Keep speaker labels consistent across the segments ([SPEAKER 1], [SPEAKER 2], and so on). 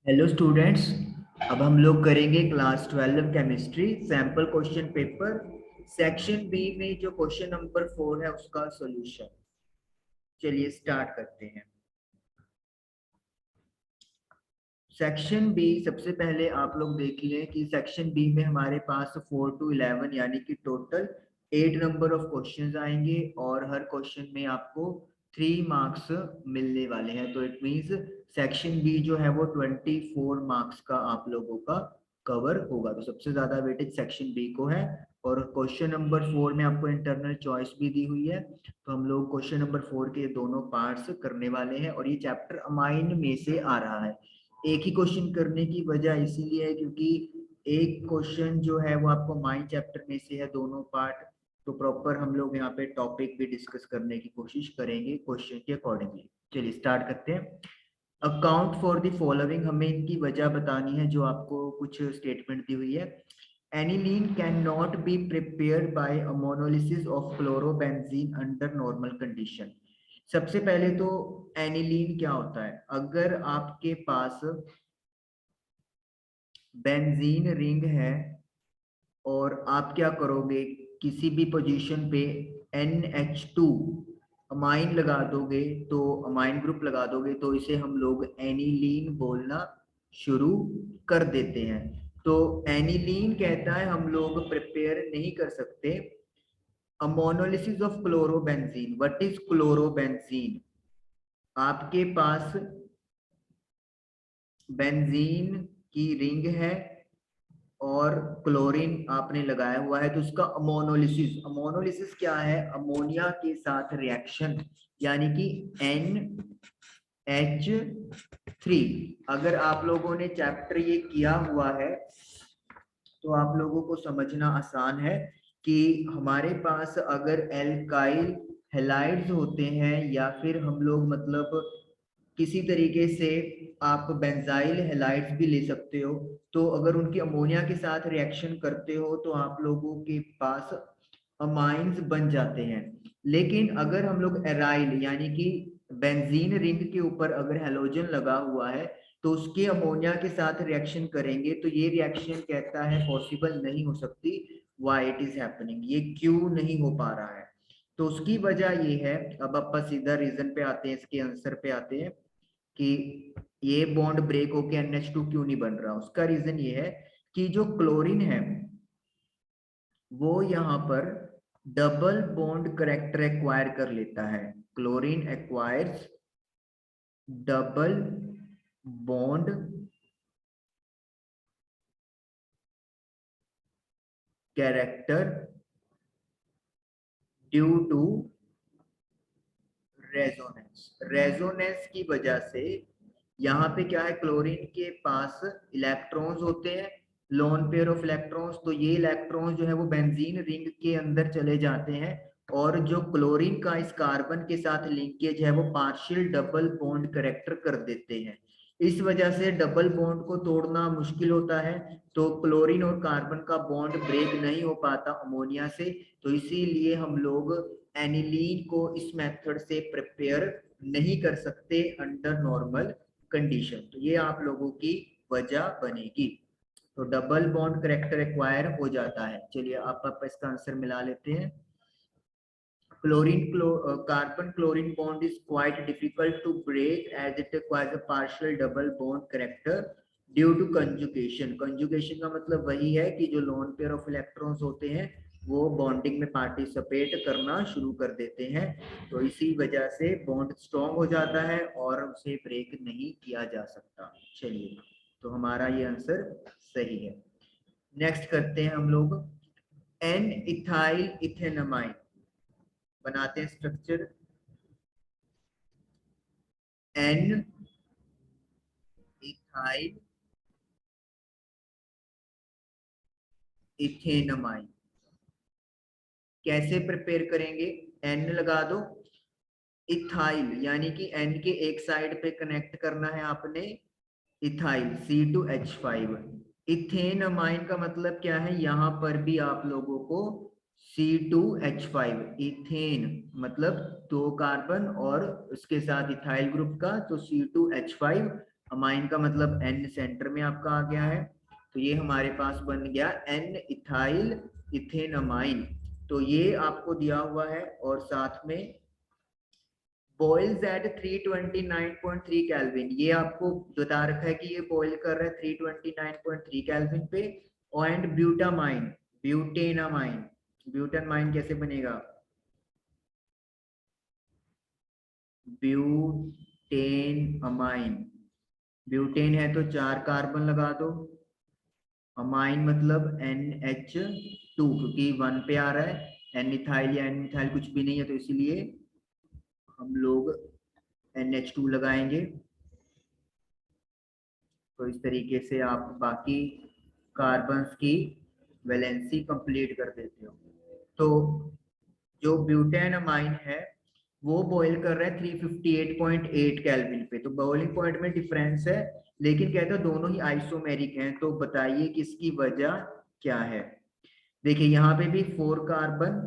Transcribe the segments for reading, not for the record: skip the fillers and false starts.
[SPEAKER 1] Hello students. अब हम लोग करेंगे class 12 chemistry sample question paper section B में जो क्वेश्चन नंबर 4 है उसका सॉल्यूशन। चलिए स्टार्ट करते हैं। सेक्शन बी सबसे पहले आप लोग देख लें कि सेक्शन बी में हमारे पास 4 to 11 यानी कि टोटल 8 नंबर ऑफ क्वेश्चंस आएंगे और हर क्वेश्चन में आपको 3 मार्क्स मिलने वाले हैं। तो इट मींस सेक्शन बी जो है वो 24 मार्क्स का आप लोगों का कवर होगा। तो सबसे ज्यादा वेटेज सेक्शन बी को है। और क्वेश्चन नंबर 4 में आपको इंटरनल चॉइस भी दी हुई है। तो हम लोग क्वेश्चन नंबर 4 के दोनों पार्ट्स करने वाले हैं और ये चैप्टर अमाइन में से आ रहा है। एक ही क्वेश्चन करने की वजह इसीलिए है क्योंकि एक क्वेश्चन जो है वो आपको माइंड चैप्टर में से है दोनों पार्ट। तो प्रॉपर हम लोग यहाँ पे टॉपिक भी डिस्कस करने की कोशिश करेंगे क्वेश्चन के अकॉर्डिंगली। चलिए स्टार्ट करते हैं। अकाउंट फॉर द फॉलोइंग, हमें इनकी वजह बतानी है जो आपको कुछ स्टेटमेंट दी हुई है। Aniline cannot be prepared by ammonolysis of chlorobenzene under normal condition। सबसे पहले तो एनिलीन क्या होता है? अगर आपके पास बेंजीन रिंग है और आप क्या करोगे, किसी भी पोजीशन पे NH2 अमाइन लगा दोगे, तो अमाइन ग्रुप लगा दोगे तो इसे हम लोग एनिलीन बोलना शुरू कर देते हैं। तो एनिलीन कहता है हम लोग प्रिपेयर नहीं कर सकते ammonolysis of chlorobenzene. What is chlorobenzene? आपके पास बेंजीन की रिंग है और क्लोरीन आपने लगाया हुआ है तो उसका अमोनोलिसिस। अमोनोलिसिस क्या है? अमोनिया के साथ रिएक्शन, यानी कि NH3। अगर आप लोगों ने चैप्टर ये किया हुआ है तो आप लोगों को समझना आसान है कि हमारे पास अगर एल्काइल हेलाइड्स होते हैं या फिर हम लोग मतलब किसी तरीके से आप बेंजाइल हेलाइड्स भी ले सकते हो, तो अगर उनकी अमोनिया के साथ रिएक्शन करते हो तो आप लोगों के पास अमाइंस बन जाते हैं। लेकिन अगर हम लोग एराइल यानी कि बेंजीन रिंग के ऊपर अगर हेलोजन लगा हुआ है तो उसके अमोनिया के साथ रिएक्शन करेंगे तो ये रिएक्शन कहता है पॉसिबल नहीं हो सकती। व्हाई इट इज हैपनिंग, ये क्यों नहीं हो पा रहा है? तो उसकी वजह ये है। अब आप सीधा रीजन पे आते हैं, इसके आंसर पे आते हैं कि ये बॉन्ड ब्रेक होके NH2 क्यों नहीं बन रहा। उसका रीजन ये है कि जो क्लोरीन है वो यहाँ पर डबल बॉन्ड करेक्टर एक्वायर कर लेता है। Chlorine acquires double bond character due to resonance. Resonance की वजह से यहाँ पे क्या है, क्लोरीन के पास इलेक्ट्रॉन्स होते हैं, लोन पेयर ऑफ इलेक्ट्रॉन्स। तो ये इलेक्ट्रॉन्स जो है वो बेंजीन रिंग के अंदर चले जाते हैं और जो क्लोरीन का इस कार्बन के साथ लिंकेज है वो पार्शियल डबल बॉन्ड करेक्टर कर देते हैं। इस वजह से डबल बॉन्ड को तोड़ना मुश्किल होता है। तो क्लोरीन और कार्बन का बॉन्ड ब्रेक नहीं हो पाता अमोनिया से। तो इसीलिए हम लोग एनिलीन को इस मेथड से प्रिपेयर नहीं कर सकते अंडर नॉर्मल कंडीशन। तो ये आप लोगों की वजह बनेगी। तो डबल बॉन्ड करेक्टर एक्वायर हो जाता है। चलिए आप इसका आंसर मिला लेते हैं। Chlorine carbon chlorine bond is quite difficult to break as it requires a partial double bond character due to conjugation। conjugation का मतलब वही है कि जो lone pair of electrons होते हैं वो बॉन्डिंग में पार्टिसिपेट करना शुरू कर देते हैं। तो इसी वजह से बॉन्ड स्ट्रॉन्ग हो जाता है और उसे ब्रेक नहीं किया जा सकता। चलिए, तो हमारा ये आंसर सही है। नेक्स्ट करते हैं हम लोग। एन इथाइल इथेनमाइन बनाते हैं स्ट्रक्चर। एन इथाइल इथेनमाइन कैसे प्रिपेयर करेंगे? एन लगा दो, इथाइल यानी कि एन के एक साइड पे कनेक्ट करना है आपने इथाइल C2H5। इथेनमाइन का मतलब क्या है? यहां पर भी आप लोगों को C2H5। इथेन मतलब दो कार्बन और उसके साथ इथाइल ग्रुप का, तो C2H5 अमाइन का मतलब N सेंटर में आपका आ गया है, तो ये हमारे पास बन गया N इथाइल इथेनमाइन। तो ये आपको दिया हुआ है और साथ में बॉइल्स एट 329.3 केल्विन, ये आपको बता रखा है कि ये बॉइल कर रहा है 329.3 केल्विन पे। एंड ब्यूटामाइन, ब्यूटेनामाइन, ब्यूटेनमाइन कैसे बनेगा, ब्यूटेन अमाइन, ब्यूटेन है तो 4 कार्बन लगा दो, अमाइन मतलब NH2 क्योंकि 1 पे आ रहा है, एन इथाइल या एन मिथाइल कुछ भी नहीं है तो इसीलिए हम लोग NH2 लगाएंगे। तो इस तरीके से आप बाकी कार्बन्स की वैलेंसी कंप्लीट कर देते हो। तो जो ब्यूटेन अमाइन है वो बॉईल कर रहा है 358.8 केल्विन पे, तो बॉइलिंग पॉइंट में डिफरेंस है, लेकिन कहते हैं दोनों ही आइसोमेरिक हैं। तो बताइए किसकी वजह क्या है। देखिए यहाँ पे भी 4 कार्बन,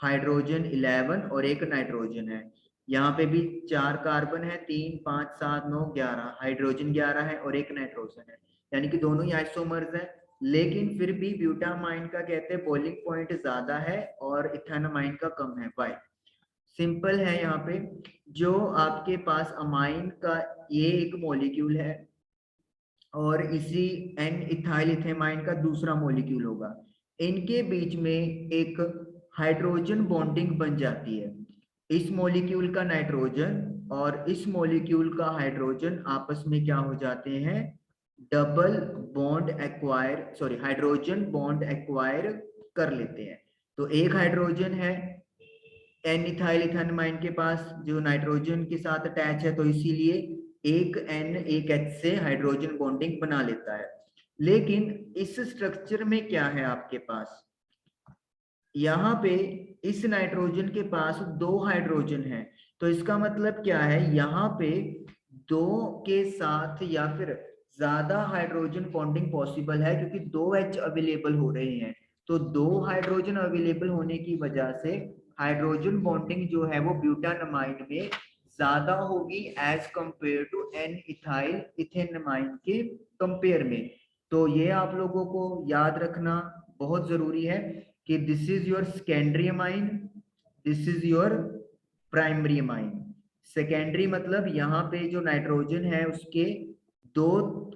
[SPEAKER 1] हाइड्रोजन 11 और एक नाइट्रोजन है। यहाँ पे भी 4 कार्बन है, 3 5 7 9 11, हाइड्रोजन 11 है और एक नाइट्रोजन है, यानी कि दोनों ही आइसोमर्स हैं। लेकिन फिर भी ब्यूटामाइन का कहते हैं बॉइलिंग पॉइंट ज्यादा है और इथेनमाइन का कम है। वाई, सिंपल है यहाँ पे, जो आपके पास अमाइन का ये एक मॉलिक्यूल है और इसी एन इथाइल इथेमाइन का दूसरा मॉलिक्यूल होगा, इनके बीच में एक हाइड्रोजन बॉन्डिंग बन जाती है। इस मॉलिक्यूल का नाइट्रोजन और इस मॉलिक्यूल का हाइड्रोजन आपस में क्या हो जाते हैं, double bond acquire, sorry hydrogen bond acquire कर लेते हैं। तो एक हाइड्रोजन है एन इथाइल इथेनमाइन के पास जो नाइट्रोजन के साथ अटैच है, तो इसीलिए एक N एक H से हाइड्रोजन बॉन्डिंग बना लेता है। लेकिन इस स्ट्रक्चर में क्या है आपके पास, यहाँ पे इस नाइट्रोजन के पास 2 हाइड्रोजन है, तो इसका मतलब क्या है, यहाँ पे 2 के साथ या फिर ज्यादा हाइड्रोजन बॉन्डिंग पॉसिबल है क्योंकि 2 H अवेलेबल हो रहे हैं। तो 2 हाइड्रोजन अवेलेबल होने की वजह से हाइड्रोजन बॉन्डिंग जो है वो ब्यूटानमाइन में ज्यादा होगी as compare to N ethyl ethanamine के कंपेयर में। तो ये आप लोगों को याद रखना बहुत जरूरी है कि this is your secondary amine, this is your primary amine. Secondary मतलब यहाँ पे जो नाइट्रोजन है उसके 2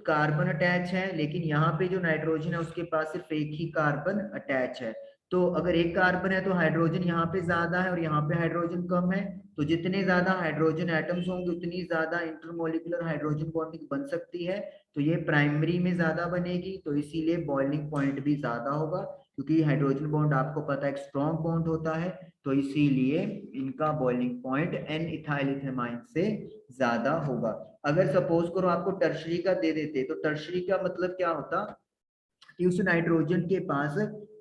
[SPEAKER 1] कार्बन अटैच है, लेकिन यहाँ पे जो नाइट्रोजन है उसके पास सिर्फ एक ही कार्बन अटैच है। तो अगर एक कार्बन है तो हाइड्रोजन यहाँ पे ज्यादा है और यहाँ पे हाइड्रोजन कम है, तो जितने ज्यादा हाइड्रोजन एटम्स होंगे उतनी ज्यादा इंटरमोलिकुलर हाइड्रोजन बॉन्डिंग बन सकती है। तो ये प्राइमरी में ज्यादा बनेगी, तो इसीलिए बॉइलिंग पॉइंट भी ज्यादा होगा, क्योंकि हाइड्रोजन बॉन्ड आपको पता है एक स्ट्रॉन्ग बॉन्ड होता है, तो इसीलिए इनका बॉइलिंग पॉइंट एन इथाइल इथेमाइन से ज्यादा होगा। अगर सपोज करो आपको टर्शरी का दे देते, तो टर्शरी का मतलब क्या होता कि उस नाइट्रोजन के पास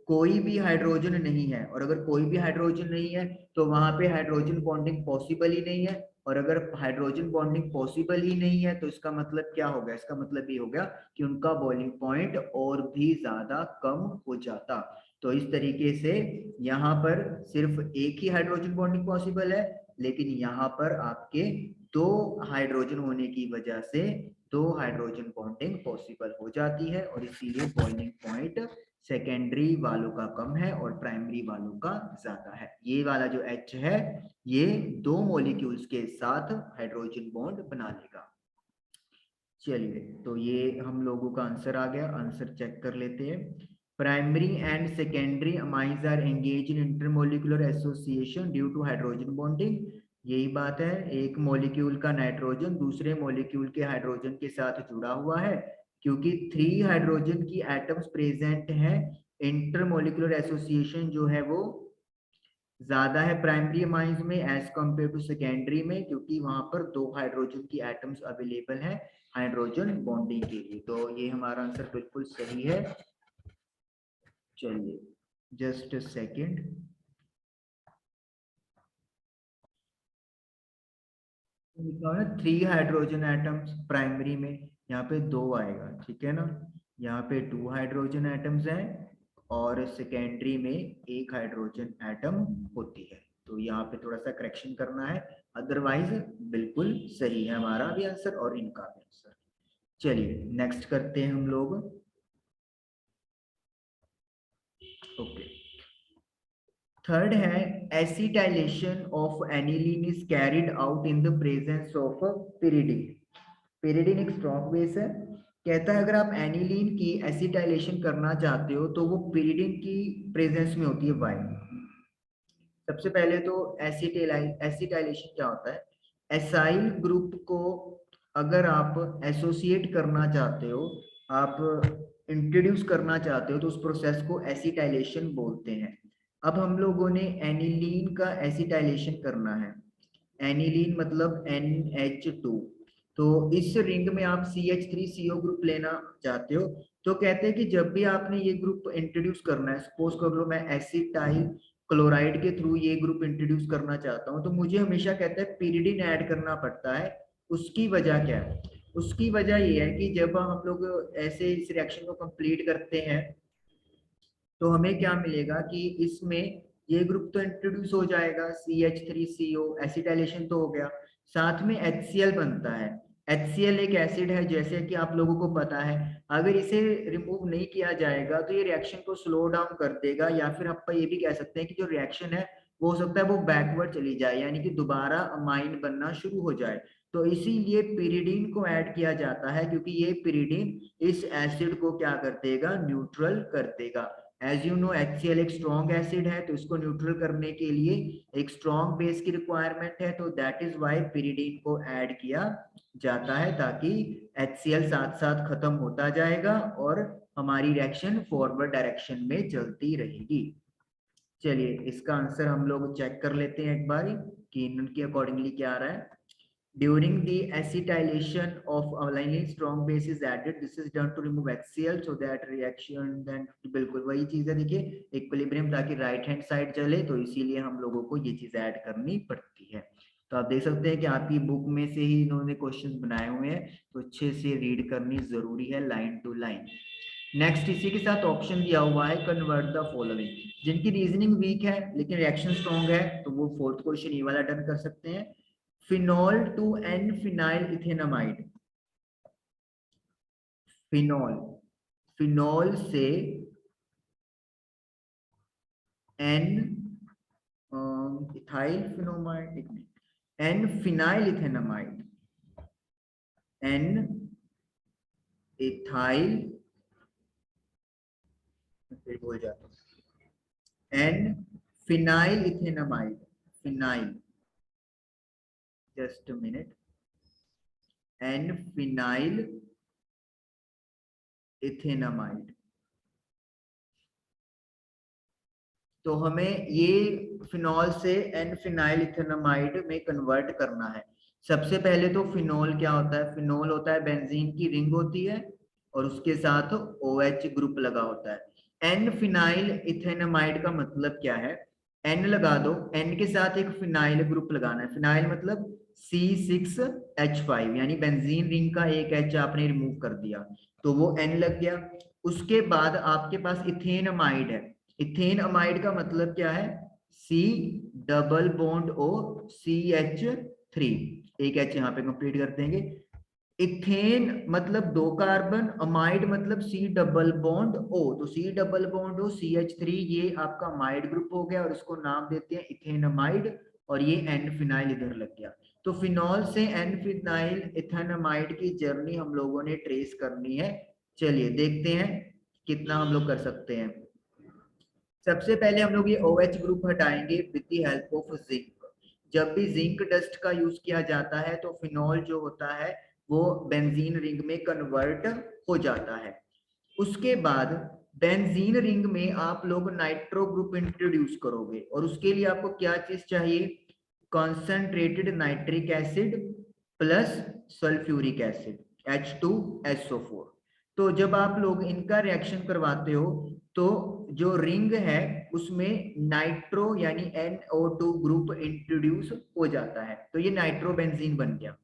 [SPEAKER 1] कोई भी हाइड्रोजन नहीं है, और अगर कोई भी हाइड्रोजन नहीं है तो वहां पे हाइड्रोजन बॉन्डिंग पॉसिबल ही नहीं है, और अगर हाइड्रोजन बॉन्डिंग पॉसिबल ही नहीं है तो इसका मतलब क्या हो गया, इसका मतलब ये हो गया कि उनका बॉइलिंग पॉइंट और भी ज्यादा कम हो जाता। तो इस तरीके से यहाँ पर सिर्फ एक ही हाइड्रोजन बॉन्डिंग पॉसिबल है, लेकिन यहाँ पर आपके 2 हाइड्रोजन होने की वजह से 2 हाइड्रोजन बॉन्डिंग पॉसिबल हो जाती है, और इसीलिए बॉइलिंग पॉइंट सेकेंडरी वालों का कम है और प्राइमरी वालों का ज्यादा है। ये वाला जो H है ये 2 मॉलिक्यूल्स के साथ हाइड्रोजन बॉन्ड बना लेगा। चलिए, तो ये हम लोगों का आंसर आ गया, आंसर चेक कर लेते हैं। Primary and secondary amines are engage in intermolecular association due to hydrogen bonding. यही बात है, एक मॉलिक्यूल का नाइट्रोजन दूसरे मॉलिक्यूल के हाइड्रोजन के साथ जुड़ा हुआ है, क्योंकि 3 हाइड्रोजन की एटम्स प्रेजेंट हैं। इंटरमोलिकुलर एसोसिएशन जो है वो ज्यादा है प्राइमरी अमाइंस में एज कंपेयर टू सेकेंडरी में, क्योंकि वहां पर 2 हाइड्रोजन की एटम्स अवेलेबल हैं हाइड्रोजन बॉन्डिंग के लिए। तो ये हमारा आंसर बिल्कुल सही है। चलिए जस्ट सेकेंड, लिखा है 3 हाइड्रोजन एटम्स प्राइमरी में, यहाँ पे 2 आएगा, ठीक है ना। यहाँ पे 2 हाइड्रोजन एटम्स हैं और सेकेंडरी में 1 हाइड्रोजन एटम होती है, तो यहाँ पे थोड़ा सा करेक्शन करना है, अदरवाइज बिल्कुल सही है हमारा भी आंसर और इनका भी आंसर। चलिए नेक्स्ट करते हैं हम लोग। ओके, थर्ड है acetylation of aniline is carried out in the presence of pyridine. Pyridine एक स्ट्रॉन्ग बेस है, कहता है अगर आप एनिलीन की एसिटाइलेशन करना चाहते हो तो वो पिरिडिन की प्रेजेंस में होती है। वाई? सबसे पहले तो एसिटाइलेशन क्या होता है? एसाइल ग्रुप को अगर आप एसोसिएट करना चाहते हो, आप इंट्रोड्यूस करना चाहते हो, तो उस प्रोसेस को एसिटाइलेशन बोलते हैं। अब हम लोगों ने एनिलीन का एसिटाइलेशन करना है। एनिलीन मतलब NH2। तो इस रिंग में आप CH3CO ग्रुप लेना चाहते हो, तो कहते हैं कि जब भी आपने ये ग्रुप इंट्रोड्यूस करना है, सपोज कर लो मैं एसिटाइल क्लोराइड के थ्रू ये ग्रुप इंट्रोड्यूस करना चाहता हूँ, तो मुझे हमेशा कहता है पिरिडिन ऐड करना पड़ता है। उसकी वजह क्या है? उसकी वजह ये है कि जब हम लोग ऐसे इस रिएक्शन को कंप्लीट करते हैं तो हमें क्या मिलेगा कि इसमें ये ग्रुप तो इंट्रोड्यूस हो जाएगा, CH3CO एसिटाइलेशन तो हो गया, साथ में HCl बनता है। HCl एक एसिड है, जैसे कि आप लोगों को पता है। अगर इसे रिमूव नहीं किया जाएगा तो ये रिएक्शन को स्लो डाउन कर देगा, या फिर आप ये भी कह सकते हैं कि जो रिएक्शन है वो हो सकता है वो बैकवर्ड चली जाए, यानी कि दोबारा अमाइन बनना शुरू हो जाए। तो इसीलिए पिरिडीन को ऐड किया जाता है, क्योंकि ये पिरिडीन इस एसिड को क्या कर देगा? न्यूट्रल कर देगा। एज यू नो HCl एक स्ट्रॉन्ग एसिड है, तो इसको न्यूट्रल करने के लिए एक स्ट्रॉन्ग बेस की रिक्वायरमेंट है, तो दैट इज वाई पिरिडीन को ऐड किया जाता है, ताकि HCl साथ साथ खत्म होता जाएगा और हमारी रिएक्शन फॉरवर्ड डायरेक्शन में चलती रहेगी। चलिए इसका आंसर हम लोग चेक कर लेते हैं एक बार कि इनके अकॉर्डिंगली क्या आ रहा है। During the acetylation of allyl strong base is added, this is done to remove HCl so that reaction then बिल्कुल वही चीज है, देखिए इक्विलिब्रियम, ताकि राइट हैंड साइड चले, तो इसीलिए हम लोगों को ये चीज ऐड करनी पड़ती है। तो आप देख सकते हैं कि आपकी बुक में से ही इन्होंने क्वेश्चंस बनाए हुए हैं, तो अच्छे से रीड करनी जरूरी है लाइन टू लाइन। नेक्स्ट इसी के साथ ऑप्शन दिया हुआ है कन्वर्ट द फॉलोइंग। जिनकी रीजनिंग वीक है लेकिन रिएक्शन स्ट्रॉन्ग है, तो वो फोर्थ क्वेश्चन ये वाला डन कर सकते हैं। Phenol to N phenyl ethanamide. Phenol, phenol से N ethyl phenomide, N phenyl ethanamide, N ethyl, फिर बोल जाता हूँ, N phenyl ethanamide, phenyl, just a minute, N phenyl ethanamide. तो हमें ये फिनॉल से एन फिनाइल इथेनामाइड में कन्वर्ट करना है। सबसे पहले तो फिनॉल क्या होता है? फिनॉल होता है बेंजीन की रिंग होती है और उसके साथ OH ग्रुप लगा होता है। एन फिनाइल इथेनामाइड का मतलब क्या है? एन लगा दो, एन के साथ एक फिनाइल ग्रुप लगाना है। फिनाइल मतलब C6H5, यानी बेंजीन रिंग का एक H आपने रिमूव कर दिया, तो वो एन लग गया। उसके बाद आपके पास इथेनमाइड है। इथेन अमाइड का मतलब क्या है? C double bond O CH3, एक H यहाँ पे कंप्लीट कर देंगे। इथेन मतलब 2 कार्बन, अमाइड मतलब C डबल बॉन्ड O, तो C double bond O CH3, ये आपका अमाइड ग्रुप हो गया और इसको नाम देते हैं इथेनमाइड, और ये एन फिनाइल इधर लग गया। तो फिनॉल से एन फिनाइल इथेनमाइड की जर्नी हम लोगों ने ट्रेस करनी है। चलिए देखते हैं कितना हम लोग कर सकते हैं। सबसे पहले हम लोग ये OH ग्रुप हटाएंगे with the help of zinc. जब भी जिंक डस्ट का यूज किया जाता है तो फिनॉल जो होता है वो बेंजीन रिंग में कन्वर्ट हो जाता है। उसके बाद बेंजीन रिंग में आप लोग नाइट्रो ग्रुप इंट्रोड्यूस करोगे, और उसके लिए आपको क्या चीज चाहिए? Concentrated nitric acid plus sulphuric acid H2SO4। तो जब आप लोग इनका रिएक्शन करवाते हो तो जो रिंग है उसमें नाइट्रो यानी NO2 ग्रुप इंट्रोड्यूस हो जाता है, तो ये नाइट्रोबेंजीन बन गया।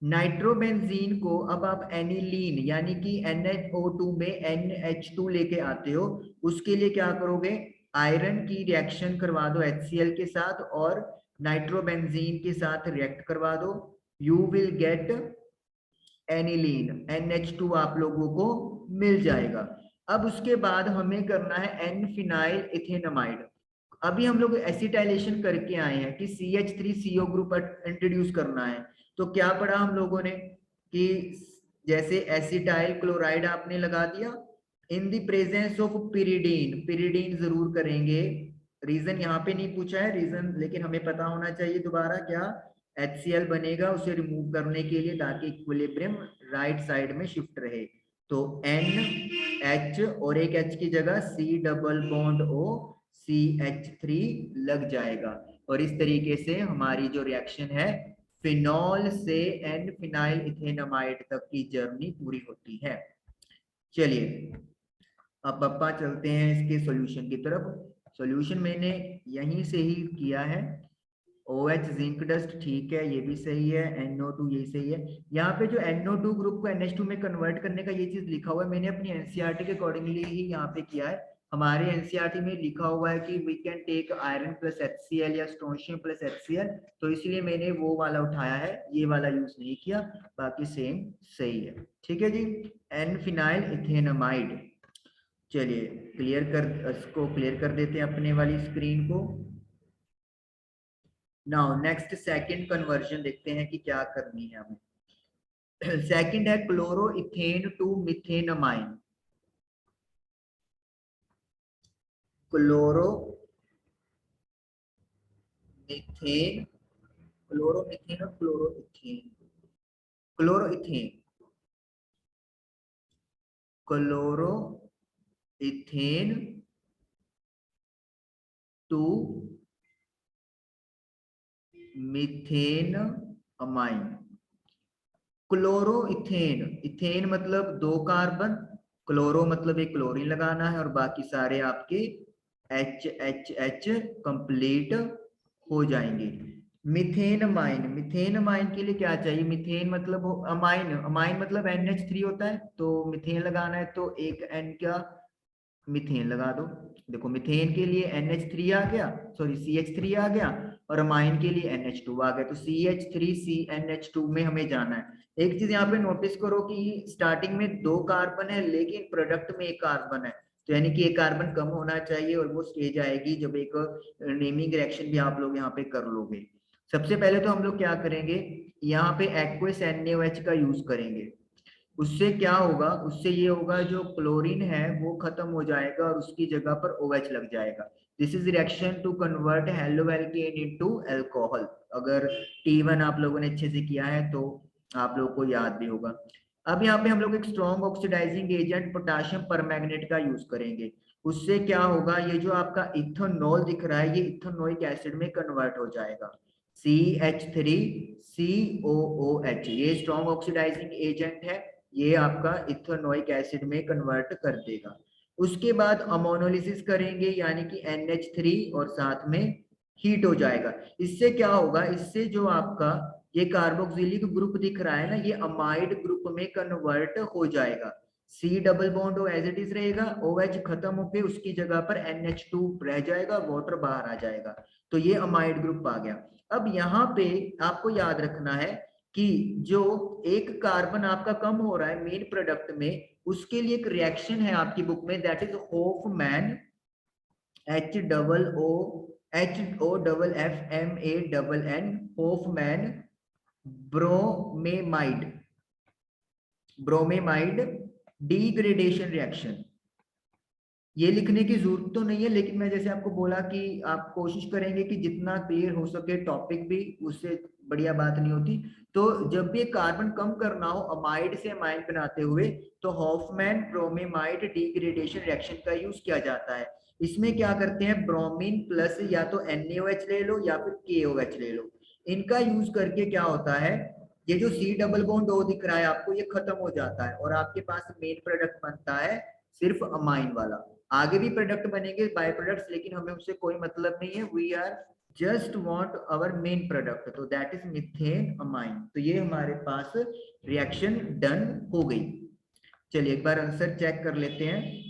[SPEAKER 1] नाइट्रोबेंजीन को अब आप एनिलीन यानी कि NH2 में NH2 लेके आते हो, उसके लिए क्या करोगे? आयरन की रिएक्शन करवा दो HCl के साथ और नाइट्रोबेंजीन के साथ रिएक्ट करवा दो। You will get aniline NH2 आप लोगों को मिल जाएगा। अब उसके बाद हमें करना है एन फिनाइल इथेनमाइड। अभी हम लोग एसिटाइलेशन करके आए हैं कि CH3CO ग्रुप इंट्रोड्यूस करना है। तो क्या पढ़ा हम लोगों ने कि जैसे एसिटाइल क्लोराइड आपने लगा दिया इन the presence of pyridine, pyridine जरूर करेंगे। रीजन यहाँ पे नहीं पूछा है रीजन, लेकिन हमें पता होना चाहिए दोबारा क्या HCl बनेगा उसे रिमूव करने के लिए ताकि इक्विलिब्रियम राइट साइड में शिफ्ट रहे। तो NH और एक H की जगह C double bond O CH3 लग जाएगा। और इस तरीके से हमारी जो रिएक्शन है फिनॉल से एन फिनाइल इथेनमाइड तक की जर्नी पूरी होती है। चलिए अब पापा चलते हैं इसके सॉल्यूशन की तरफ। सॉल्यूशन मैंने यहीं से ही किया है। OH जिंक डस्ट ठीक है, ये भी सही है। NO2 ये सही है। यहाँ पे जो NO2 ग्रुप को NH2 में कन्वर्ट करने का ये चीज लिखा हुआ है, मैंने अपनी एनसीईआरटी के अकॉर्डिंगली ही यहाँ पे किया है। हमारे एनसीईआरटी में लिखा हुआ है कि we can take iron plus HCl या स्ट्रोंशियम प्लस HCl, तो इसलिए मैंने वो वाला उठाया है, ये वाला यूज नहीं किया। बाकी सेम सही है। ठीक है जी, एन फिनाइल इथेनमाइड। चलिए क्लियर कर, इसको क्लियर कर देते हैं अपने वाली स्क्रीन को। नाउ नेक्स्ट सेकंड कन्वर्जन देखते हैं कि क्या करनी है हमें। सेकंड है chloroethane to methanamine. Chloro methane, chloromethane और chloroethane, chloroethane, chloroethane to methane amine. Chloroethane, ethane मतलब 2 कार्बन, क्लोरो मतलब एक क्लोरीन लगाना है और बाकी सारे आपके HH कंप्लीट हो जाएंगे। मिथेन अमाइन, मिथेन अमाइन के लिए क्या चाहिए? मिथेन मतलब अमाइन, अमाइन मतलब NH3 होता है, तो मिथेन लगाना है तो एक N का मिथेन लगा दो। देखो मिथेन के लिए NH3 आ गया, सॉरी CH3 आ गया, और अमाइन के लिए NH2 आ गया। तो CH3CNH2 में हमें जाना है। एक चीज यहाँ पे नोटिस करो कि स्टार्टिंग में 2 कार्बन है लेकिन प्रोडक्ट में 1 कार्बन है, तो यानी कि 1 कार्बन कम होना चाहिए। और वो स्टेज आएगी जब एक नेमिंग रिएक्शन भी आप लोग यहाँ पे कर लोगे। सबसे पहले तो हम लोग क्या करेंगे, यहाँ पे एक्वस NaOH का यूज करेंगे। उससे क्या होगा, उससे ये होगा जो क्लोरीन है वो खत्म हो जाएगा और उसकी जगह पर OH लग जाएगा। This is reaction to convert halo alkane into alcohol. अगर T1 आप लोगों ने अच्छे से किया है तो आप लोगों को याद भी होगा। अब यहाँ पे हम लोग एक strong oxidising agent potassium permanganate का यूज करेंगे। उससे क्या होगा, ये जो आपका इथेनॉल दिख रहा है ये इथेनोइक एसिड में कन्वर्ट हो जाएगा। CH3COOH, ये स्ट्रॉन्ग ऑक्सीडाइजिंग एजेंट है, ये आपका इथेनोइक एसिड में कन्वर्ट कर देगा। उसके बाद अमोनोलिसिस करेंगे यानी कि NH3 और साथ में हीट हो जाएगा। इससे क्या होगा, इससे जो आपका ये कार्बोक्सिलिक ग्रुप दिख रहा है ना, ये अमाइड ग्रुप में कन्वर्ट हो जाएगा। C double bond O as it is रहेगा, OH खत्म होके उसकी जगह पर NH2 रह जाएगा, वाटर बाहर आ जाएगा। तो ये अमाइड ग्रुप आ गया। अब यहाँ पे आपको याद रखना है कि जो एक कार्बन आपका कम हो रहा है मेन प्रोडक्ट में, उसके लिए एक रिएक्शन है आपकी बुक में, that is Hofmann, HOOFMANN, Hofmann bromamide, bromamide degradation reaction. ये लिखने की जरूरत तो नहीं है, लेकिन मैं जैसे आपको बोला कि आप कोशिश करेंगे कि जितना क्लियर हो सके टॉपिक भी, उससे बढ़िया बात नहीं होती। तो जब भी कार्बन कम करना हो अमाइड से अमाइन बनाते हुए, तो हॉफमैन ब्रोमेमाइड डिग्रेडेशन रिएक्शन का यूज किया जाता है। इसमें क्या करते हैं, ब्रोमीन प्लस या तो NaOH ले लो या फिर KOH ले लो। इनका यूज करके क्या होता है, ये जो C डबल बॉन्ड O दिख रहा है आपको, ये खत्म हो जाता है और आपके पास मेन प्रोडक्ट बनता है सिर्फ अमाइन वाला। आगे भी प्रोडक्ट बनेंगे बाय प्रोडक्ट्स, लेकिन हमें उससे कोई मतलब नहीं है। We are just want our main product, तो दैट इज मिथेन अमाइन। तो ये हमारे पास रिएक्शन डन हो गई। चलिए एक बार आंसर चेक कर लेते हैं।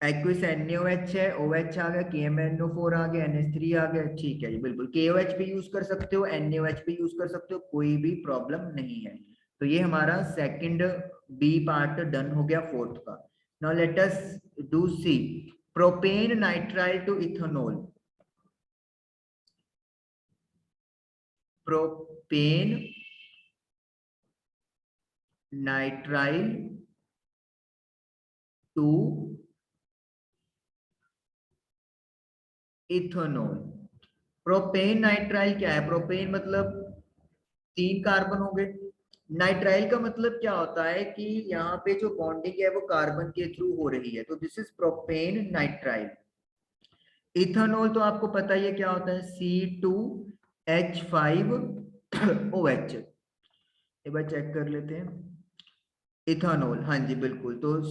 [SPEAKER 1] एक्विस NaOH है, OH आ गया, KMnO4 आ गया, NH3 आ गया, ठीक है जी बिल्कुल। KOH भी यूज कर सकते हो, NaOH भी यूज कर सकते हो, कोई भी प्रॉब्लम नहीं है। तो ये हमारा सेकंड बी पार्ट डन हो गया फोर्थ का। Now let us do see propane nitrile to ethanol. Propane nitrile to ethanol. Propane nitrile क्या है? प्रोपेन मतलब 3 कार्बन हो गए। नाइट्राइल का मतलब क्या होता है कि यहाँ पे जो बॉन्डिंग है वो कार्बन के थ्रू हो रही है, तो this is propane nitrile. Ethanol तो आपको पता ही है क्या होता है, C2H5OH। एक बार चेक कर लेते हैं। इथेनॉल, हाँ जी बिल्कुल, तो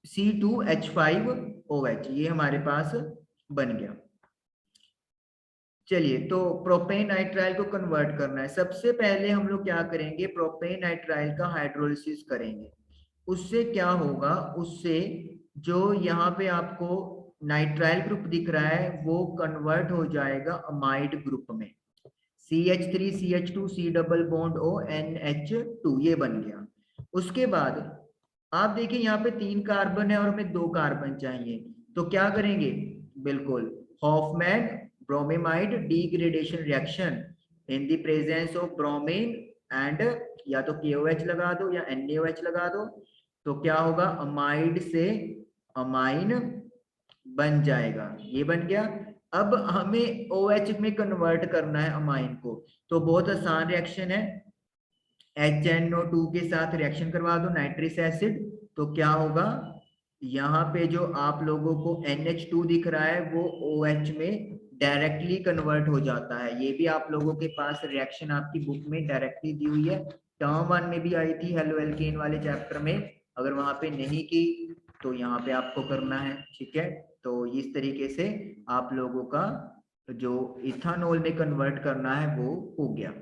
[SPEAKER 1] C2H5OH ये हमारे पास बन गया। चलिए, तो प्रोपेन नाइट्राइल को कन्वर्ट करना है। सबसे पहले हम लोग क्या करेंगे, प्रोपेन नाइट्राइल का हाइड्रोलिसिस करेंगे। उससे क्या होगा, उससे जो यहाँ पे आपको नाइट्राइल ग्रुप दिख रहा है वो कन्वर्ट हो जाएगा अमाइड ग्रुप में। CH3 CH2 C double bond O NH2 ये बन गया। उसके बाद आप देखिए यहाँ पे 3 कार्बन है और हमें 2 कार्बन चाहिए, तो क्या करेंगे, बिल्कुल Hofmann bromamide degradation reaction in the presence of bromine and, या तो KOH लगा दो या NaOH लगा दो, तो क्या होगा, अमाइड से अमाइन बन जाएगा, ये बन गया। अब हमें OH में कन्वर्ट करना है अमाइन को, तो बहुत आसान रिएक्शन है, HNO2 के साथ रिएक्शन करवा दो नाइट्रिक एसिड, तो क्या होगा, यहाँ पे जो आप लोगों को NH2 दिख रहा है वो OH में डायरेक्टली कन्वर्ट हो जाता है। ये भी आप लोगों के पास रिएक्शन आपकी बुक में डायरेक्टली दी हुई है, टर्म 1 में भी आई थी हेलो एल्केन वाले चैप्टर में, अगर वहां पे नहीं की तो यहाँ पे आपको करना है, ठीक है। तो इस तरीके से आप लोगों का जो इथानॉल में कन्वर्ट करना है वो हो गया।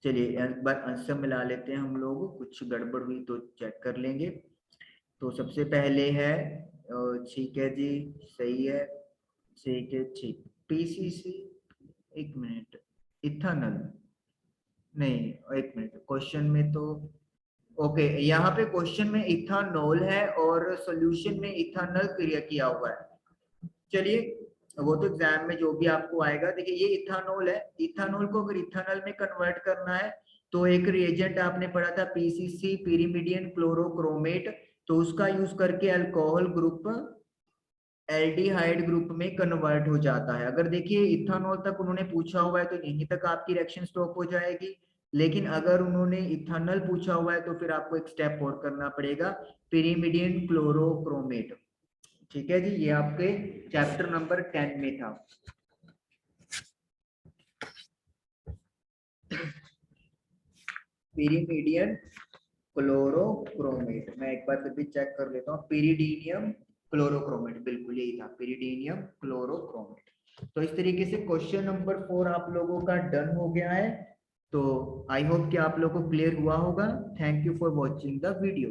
[SPEAKER 1] चलिए एक बार आंसर मिला लेते हैं हम लोग, कुछ गड़बड़ हुई तो चेक कर लेंगे। तो सबसे पहले है, ठीक है जी, सही है, ठीक है ठीक, PCC, एक मिनट, इथानल नहीं, एक मिनट, क्वेश्चन में तो ओके, यहाँ पे क्वेश्चन में इथानॉल है और सॉल्यूशन में इथानल क्लियर किया हुआ है। चलिए, वो तो एग्जाम में जो भी आपको आएगा, देखिए ये इथानॉल है, इथानॉल को अगर इथानॉल में कन्वर्ट करना है तो एक रिएजेंट आपने पढ़ा था PCC pyrimidine क्लोरोक्रोमेट, तो उसका यूज करके अल्कोहल ग्रुप एल्डिहाइड ग्रुप में कन्वर्ट हो जाता है। अगर देखिए इथानॉल तक उन्होंने पूछा हुआ है तो यहीं तक आपकी रिएक्शन स्टॉप हो जाएगी, लेकिन अगर उन्होंने इथानॉल पूछा हुआ है तो फिर आपको एक स्टेप और करना पड़ेगा, pyrimidine क्लोरोक्रोमेट। ठीक है जी, ये आपके चैप्टर नंबर 10 में था। pyrimidine क्लोरोक्रोमेट, मैं एक बार फिर भी चेक कर लेता हूँ, pyridinium क्लोरोक्रोमेट, बिल्कुल यही था, pyridinium क्लोरोक्रोमेट। तो इस तरीके से क्वेश्चन नंबर 4 आप लोगों का डन हो गया है। तो आई होप कि आप लोगों को क्लियर हुआ होगा। Thank you for watching the video.